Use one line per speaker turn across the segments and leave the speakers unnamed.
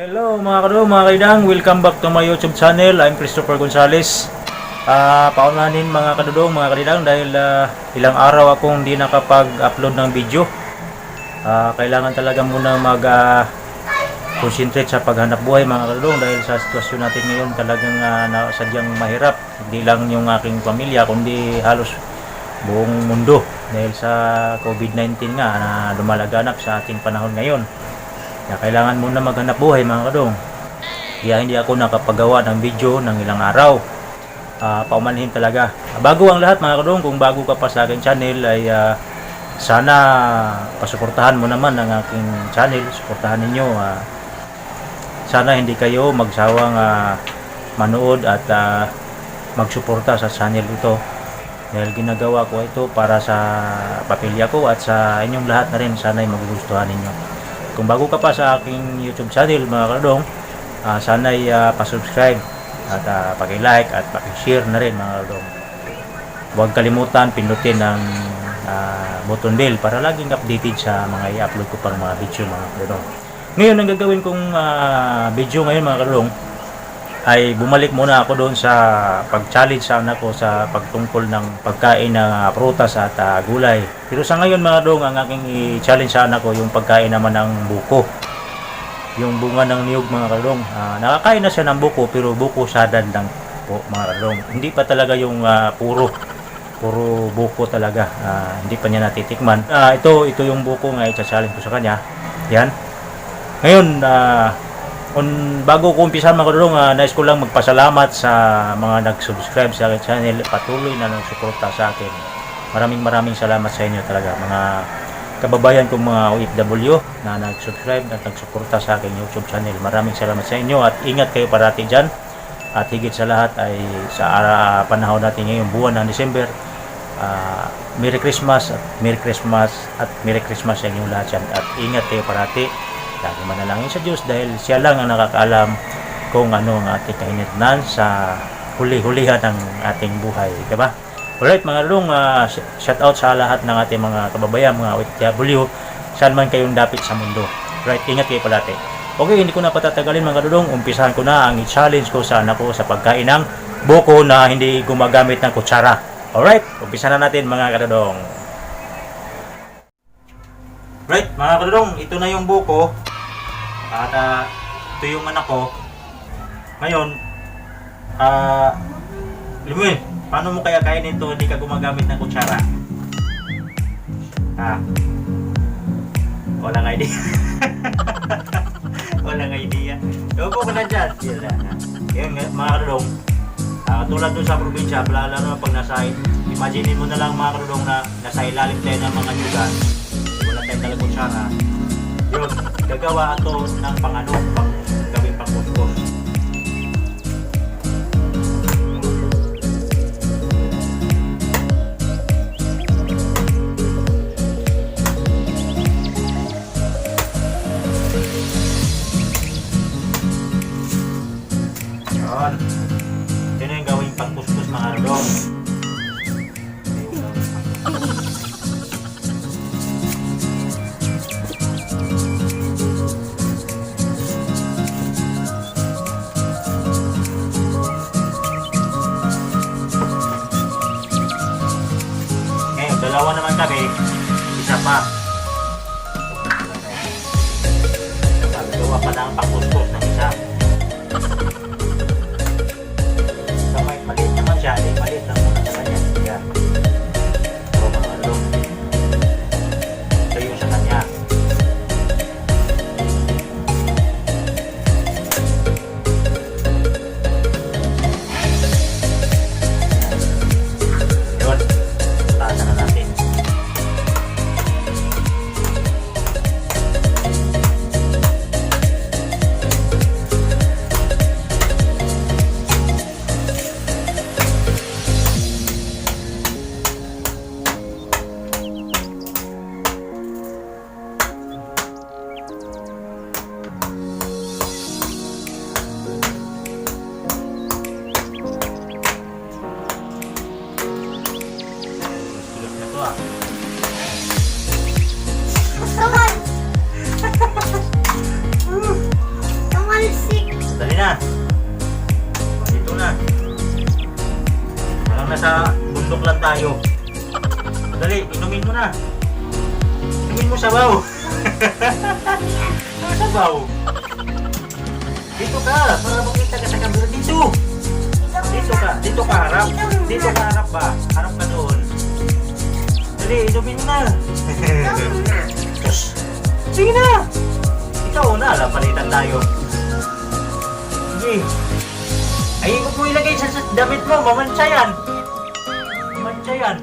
Hello mga kadong, mga kaidang, welcome back to my YouTube channel. I'm Christopher Gonzales. Paunahin mga kadudong, mga kadidang, dahil ilang araw akong hindi nakapag-upload ng video. Kailangan talaga muna concentrate sa paghanap buhay mga kadudong, dahil sa sitwasyon natin ngayon talagang sadyang mahirap. Hindi lang yung aking pamilya kundi halos buong mundo dahil sa COVID-19 nga na lumalaganap sa ating panahon ngayon. Kailangan muna maghanap buhay mga kadong. Kaya hindi ako nakapagawa ng video ng ilang araw. Paumanhin talaga. Bago ang lahat mga kadong, kung bago ka pa sa aking channel ay sana pasuportahan mo naman ang aking channel. Suportahan ninyo. Sana hindi kayo magsawang manood at magsuporta sa channel ito. Dahil ginagawa ko ito para sa pamilya ko at sa inyong lahat na rin. Sana'y magugustuhan ninyo. Kung bago ka pa sa aking YouTube channel mga kadong, sana'y pa-subscribe at paki-like at paki-share na rin mga kadong. Huwag kalimutan pindutin ang button bell para laging updated sa mga i-upload ko pang mga video mga kadong. Ngayon ang gagawin kong video ngayon mga kadong ay bumalik muna ako doon sa pag-challenge sa anak ko sa pagtungkol ng pagkain ng prutas at gulay. Pero sa ngayon mga dong, ang aking i-challenge sa anak ko yung pagkain naman ng buko. Yung bunga ng niyog mga kadong. Nakakain na siya ng buko pero buko sadad lang po mga kadong. Hindi pa talaga yung puro buko talaga. Hindi pa niya natitikman. Ito yung buko nga i-challenge ko sa kanya. Yan. Ngayon, bago ko umpisa mga kadudong, nais ko lang magpasalamat sa mga nag-subscribe sa aking channel, patuloy na nagsuporta sa akin. Maraming salamat sa inyo talaga mga kababayan kong mga OFW na nag-subscribe at nagsuporta sa aking YouTube channel. Maraming salamat sa inyo at ingat kayo parati dyan. At higit sa lahat ay sa panahon natin ngayong buwan ng December, Merry Christmas at Merry Christmas sa inyong lahat dyan. At ingat kayo parati. Lagi manalangin sa Diyos dahil siya lang ang nakakaalam kung ano ang ating kahinatnan sa huli-hulihan ng ating buhay, diba? Alright mga kadudong, shout out sa lahat ng ating mga kababayan, mga OFW, saan man kayong dapit sa mundo. Right, ingat kayo palate. Okay, hindi ko na patatagalin mga kadudong, umpisahan ko na ang i-challenge ko sa anak ko sa pagkain ng buko na hindi gumagamit ng kutsara. Alright, umpisahan na natin mga kadudong. Right, mga kadudong, ito na yung buko. At ito yung anak ko. Ngayon, Limuin, paano mo kaya kainin ito hindi ka gumagamit ng kutsara? Walang idea. Walang idea. Doon ko na dyan. Yan, mga kadudong, tulad doon sa probinsya, lalo pag nasa, imagine mo na lang mga kadudong na nasa ilalim tayo ng mga nyugan. Wala tayong talagang kutsara. Yun, gagawa ito ng pang gawing pangkutkos. Yun. Ito na yung gawing pangkuskus mga kadudong. Dalawa naman kami, isa pa. Gawa pa na ang pangkuskus ng isa. Maliit naman siya, maliit lang muna sa kanya. Yan. So mga along. Ito yung sa kanya. Yun. Taasan na natin. Ang sabaw. Dito ka, para makita ka sa camera. Dito. Dito ka harap. Dito ka harap ba? Harap ka doon. Dali, inumin mo na. Sus. Sige na. Ikaw na, alam, palitan tayo. Sige. Ay, huwag mo ilagay sa damit mo, mamantsa yan. Mamantsa yan.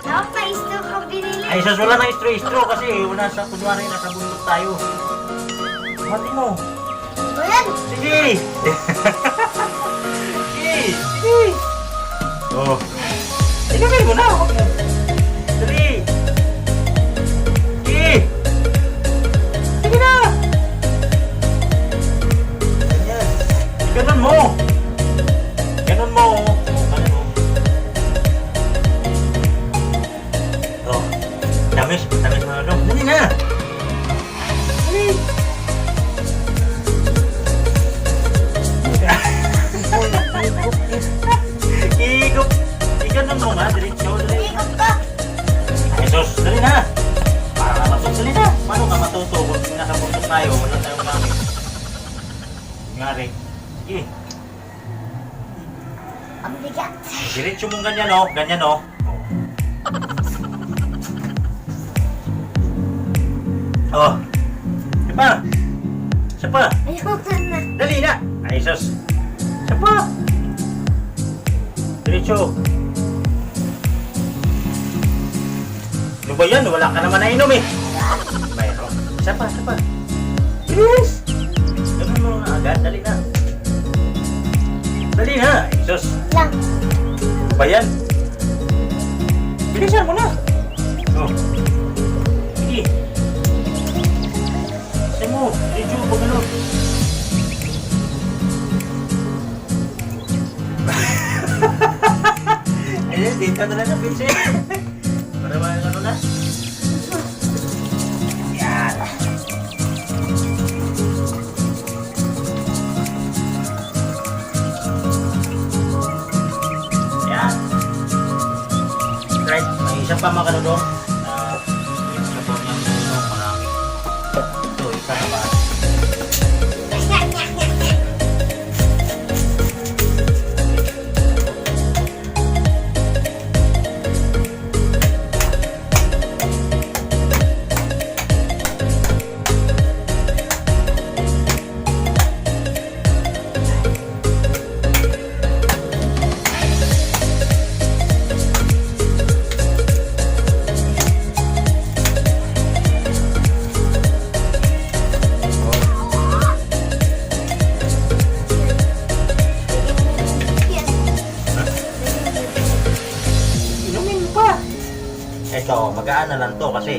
Dapat pa istro ka binili.
Ay, sus, wala na istro-istro kasi wala sa, kunwari, nasa bundok tayo. Mati mo.
Ayan.
Sige. Sige. Oh. Inumin mo na. Dali. Sige. Sige na. Ganyan. Ganun mo. Ganun mo. Ganun mo. Oh. Tamis mo na dong. Dali na. Dali. Igop. Ganun mo nga. Diretso. Dali.
Ikot ka.
Ay, sus. Dali na. Para ka matuto. Dali na. Paano ka matuto kung nasa bundok tayo? Wala tayong gamit. Ngari. Sige.
Ang bigat.
Diretso mong ganyan, oh. Ganyan, oh. Oh. Isa pa. Isa pa.
Ayoko na.
Dali na. Ay, sus. Isa pa. Diretso. Ano ba yan? Wala ka naman nainom eh. Mayroon. Isa pa, isa pa. Bilis. Ganun mo na agad. Dali na. Dali na. Ay, sus.
Lang.
Ano ba yan? Bilisan mo na. Oh. Sige. Bilisan mo. Diretso, pag ano. Ayan, dito na lang ang pinsin. Para ba ano na? Yan. Yan. Right, may isa pa mga kanudong. Isa po niyang kanudong marami. Ito, isa na ba? Inumin mo pa. Ito, magaan na lang to kasi.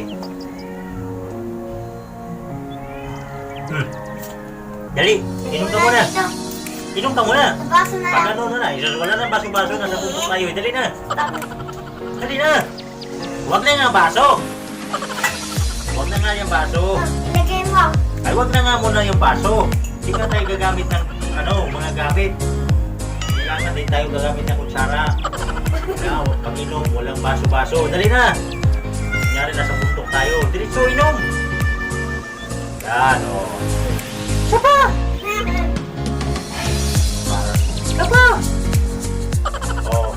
Dali, inom ka muna. Inom ka muna.
Baso na
Pag
lang.
ano na, wala nang baso-baso, nasa bundok tayo. Dali na. Dali na. Huwag na nga baso. Huwag na nga yung baso.
Ilagay mo.
Ay, huwag na nga muna yung baso. Hindi ka tayo gagamit ng mga gamit. Kailangan din tayo gagamit ng kutsara. Kaya, pag inom, walang baso-baso. Dali na. Kunyari, nasa bundok tayo. Diretso, inom. Yan, o. Isa pa. Isa pa. O.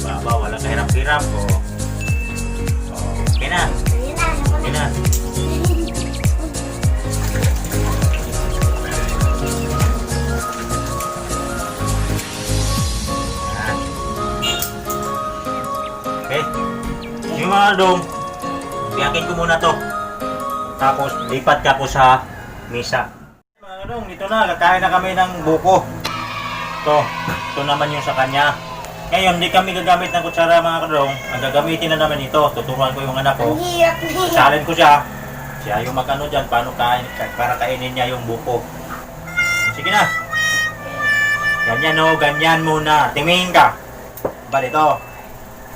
Baba, walang kahirap-hirap. O. Okay na.
Ayun na.
Okay na. Yan. Okay. Sige mga dong. Biyakin ko muna to. Tapos, lipat ka po sa misa. Mga dong, dito na. Kakain na kami ng buko. Ito naman yung sa kanya. Ngayon, hindi kami gagamit ng kutsara mga kadong. Ang gagamitin na naman ito. Tuturuan ko yung anak ko.
Ang hirap na.
Challenge ko siya. Siya yung magano dyan, paano para kainin niya yung buko. Sige na. Ganyan o, ganyan muna. Tingin ka. Ba dito?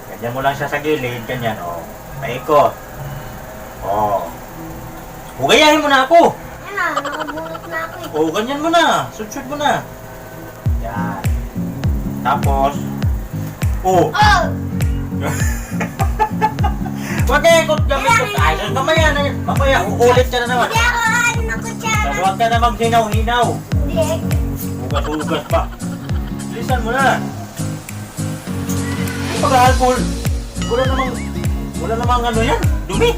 Ganyan mo lang siya sa gilid, ganyan o. Paikot. O. Hugayahin mo na ako.
Ayun na, nakabunot na ako eh.
O, ganyan mo na. Sudsud mo na. Yan. Tapos, o.
Oh!
Huwag kayo ikot gamit ko. Ay, sus, mamaya, uulit ka na naman.
Hindi ako ano ng kutsara.
Huwag ka na maghinaw-hinaw.
Hindi.
Hugas-hugas pa. Bilisan mo na. Hindi pag-alcohol. Wala namang ano yan. Dumi.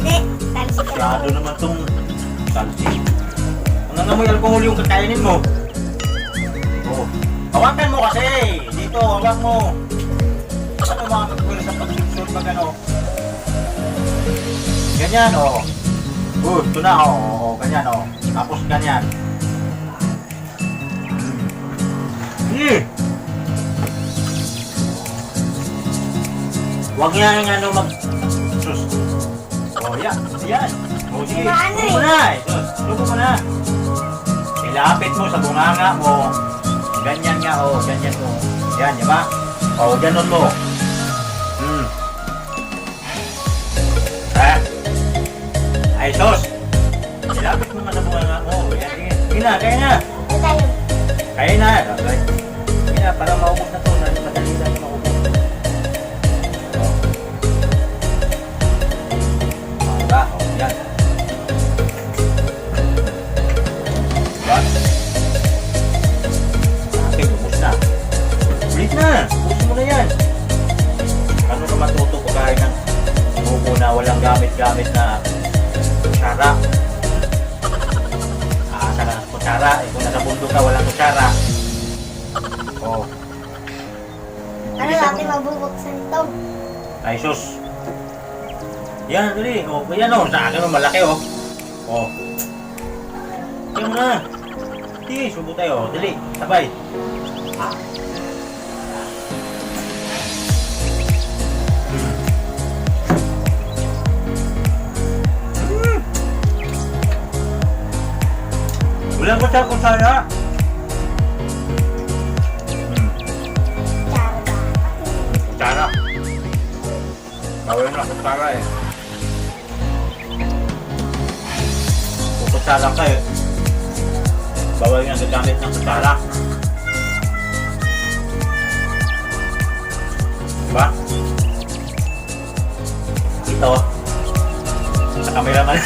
Hindi. Talsik ka
Masyado
lang.
naman tong salsi. Ang nangamoy alcohol yung kakainin mo. Oh. Hawakan mo kasi. Dito, hawak mo. Ano mga kagwil sa pagsusunod pag ano? Ganyan, oh. Ito na, oh. Ganyan, oh. Tapos ganyan. Huwag nga yung ano sus. Oh, yan. Yan. Oh, sige.
Paano
Subo mo na, sus. Subo mo na. Ilapit mo sa bunganga mo. Ganyan nga, oh. Ganyan mo. Yan, di ba? Oh, ganon mo. Ay, sus. Ilapit mo nga sa bunganga mo. Yan, sige. Sige na, kaya na.
Ano tayo?
Kaya na. Okay. Sige na, para maubos na to. Madali lang maubos. Oh. Diba? Oh, yan. Diba? Okay, ubos na. Ulit na. Ubos mo na yan. Ano ka matuto pagkain ng buko na walang gamit-gamit na kutsara? Aasa ka ng kutsara. Kung nasa bundok ka, walang kutsara. Oh.
Ano natin mabubuksan ito?
Ay, sus. Yan, dali. O, yan o. Sa akin o, malaki o. O. Yan mo na. Di, subo tayo. Dali, sabay. Walang kutsara.
Kutsara ba?
Kutsara. Bawal na kutsara eh. Kung kutsara ka eh, bawal nga gagamit ng kutsara. Diba? Ito, sa cameraman.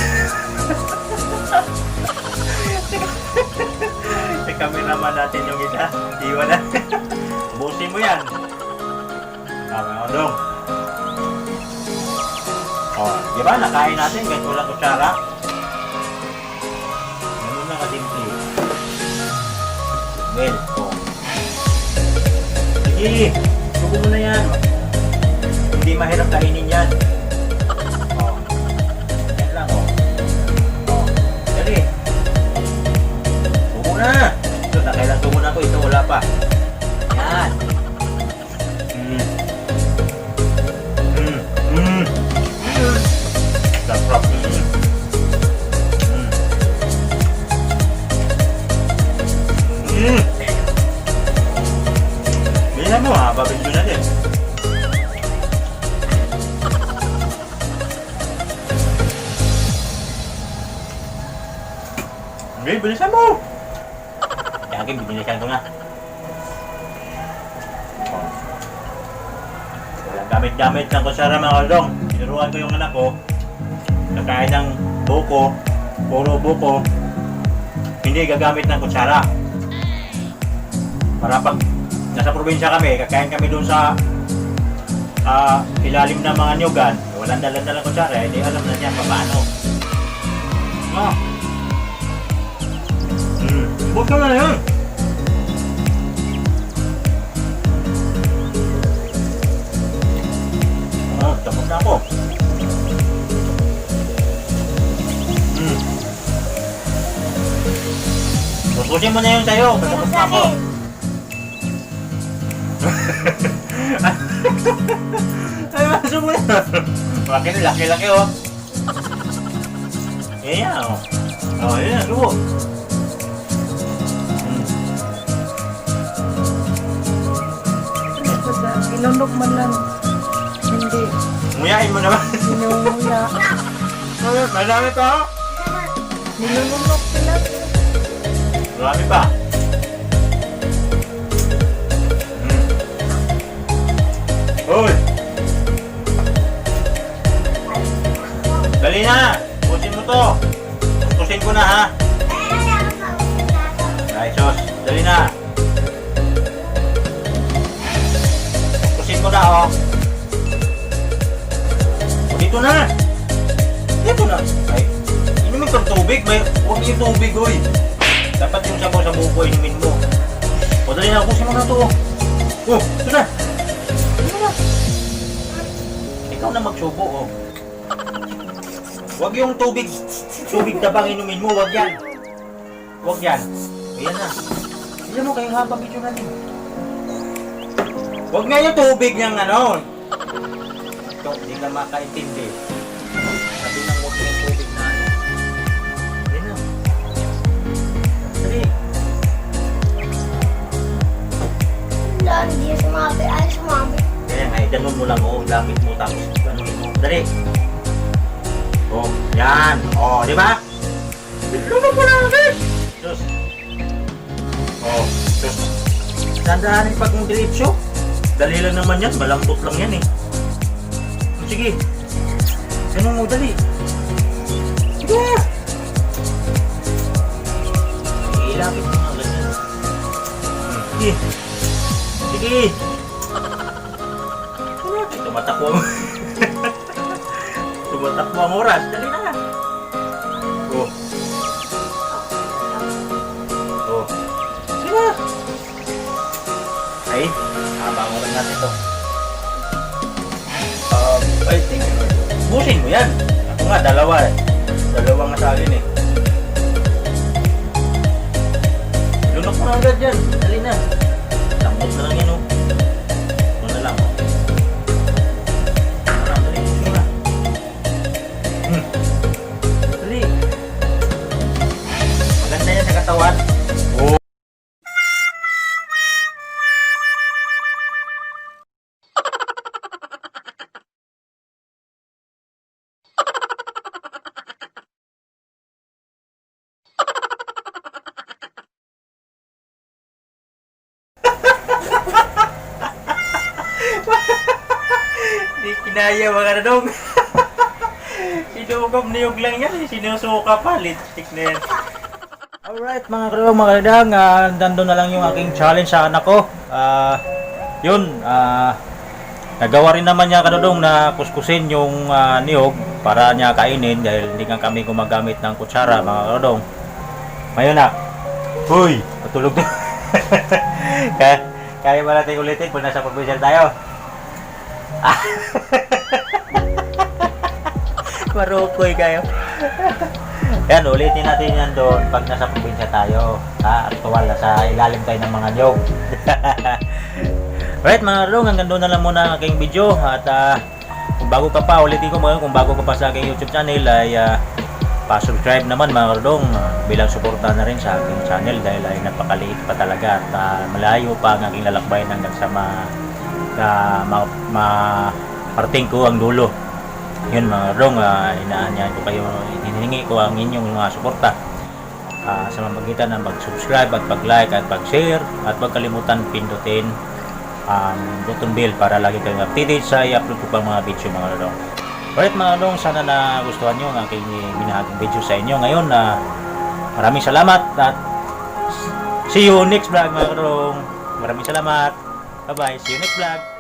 Sa cameraman natin yung isa. Iwan na. Busin mo yan. Tama ako dong. Oh, di ba? Nakain natin kahit walang kutsara. Ganun na kasimple. Well, oh. Sige, subo mo na yan. Hindi mahirap kainin yan. Oh. Yan lang, oh. Oh. Dali. Subo na. Ito, nakailan subo na ko. Ito, wala pa. Yan. Sarap. Bilisan mo ha, babigyo na din. Bilisan mo! Kaya akin, binilisan ko na. Walang gamit-gamit ng kutsara mga kalong. Tinuruan ko yung anak ko. Kakain ng buko, puro buko, hindi gagamit ng kutsara. Para pag nasa probinsya kami, kakain kami doon sa ilalim ng mga nyugan, walang dala-dala kutsara, hindi alam na niya paano. Buka na yun! Tapos na ako. Pupusin mo na yung sayo. Tapos na ako. Ay, maso mo na. Laki-laki oh. Yan oh. Oh, yan. Subo.
Ilunok man lang. Hindi.
Nguyain mo naman.
Sinunguya.
Madami pa.
Nilulunok sila.
Marami pa. Uy! Dali na! Pusin mo to! Pusin ko na ha! Ay, sos! Dali na! Pusin ko na oh! O, dito na! Dito na! Ay, inumin kang tubig! Huwag yung tubig, oy! Dapat yung sabaw sa buko inumin mo. O, dali na! Pusin mo na to! Oh! Ito na! Ito na! Ikaw na magsubo, oh! Huwag yung tubig tabang inumin mo, huwag yan. Huwag yan. Ayan na. Ayan mo, kayo habang video natin. Huwag nga yung tubig niyang ano. Ito, hindi ka makaintindi. Sabi nang huwag yung tubig na ano. Ayan na. Dali.
Wala, hindi sumabi. Ay, sumabi.
Kaya nga, ganun mo lang, oh. Lapit mo, tapos ganunin mo. Dali. Oh, yan. Oh, di ba? Lumag mo lang agad. Sus. Oh, sus. Dandahanin pag mong diretso. Dali lang naman yan. Malambot lang yan eh. Sige. Ganun mo, dali. Sige. Ilapit mo nga ganyan. Sige. Sige. Ay, tumatakbo mo. Tumatakbo ang oras. Dali na. Oh. Oh. Sige na. Ay, abangan lang natin ito. I think, busin mo yan. Ako nga, dalawa eh. Dalawa nga sa akin eh. Lunok mo na agad yan. Dali na. Lambot na lang yan oh. Ito na lang oh. Dali, busin na. Dali. Maganda yan sa katawan. Oh. Di kinaya mga nadong. Sinukap niyog lang yan. Sinusuka pa. Lipstick na yan. Alright mga kadong, mga kadang. Nandun na lang yung aking challenge sa anak ko. Yun. Nagawa rin naman niya kadong na kuskusin yung niyog para niya kainin dahil hindi nga kami gumagamit ng kutsara mga kadong. Ngayon na. Hoy! Patulog na. Kaya ba natin ulitin kung nasa provincial tayo? Marukoy kayo. Yan, ulitin natin yan doon pag nasa probinsya tayo. Actual, sa ilalim tayo ng mga nyog. Right mga kadong, hanggang doon na lang muna ang aking video. At kung bago ka pa, ulitin ko mo, kung bago ka pa sa aking YouTube channel ay pa-subscribe naman mga kadong bilang suporta na rin sa aking channel dahil ay napakaliit pa talaga at malayo pa ang aking lalakbayin hanggang sa parating ko ang dulo. Yun mga kadong, inaanyahan ko kayo, hinihingi ko ang inyong mga suporta sa mamagitan ng mag-subscribe at pag-like at pag-share at huwag kalimutan pindutin ang button bell para lagi kayong updated sa i-upload ko pang mga video mga kadong. Alright mga kadong, sana na gustuhan nyo ang aking binahaging video sa inyo ngayon. Maraming salamat at see you next vlog mga kadong. Maraming salamat. Bye bye. See you next vlog.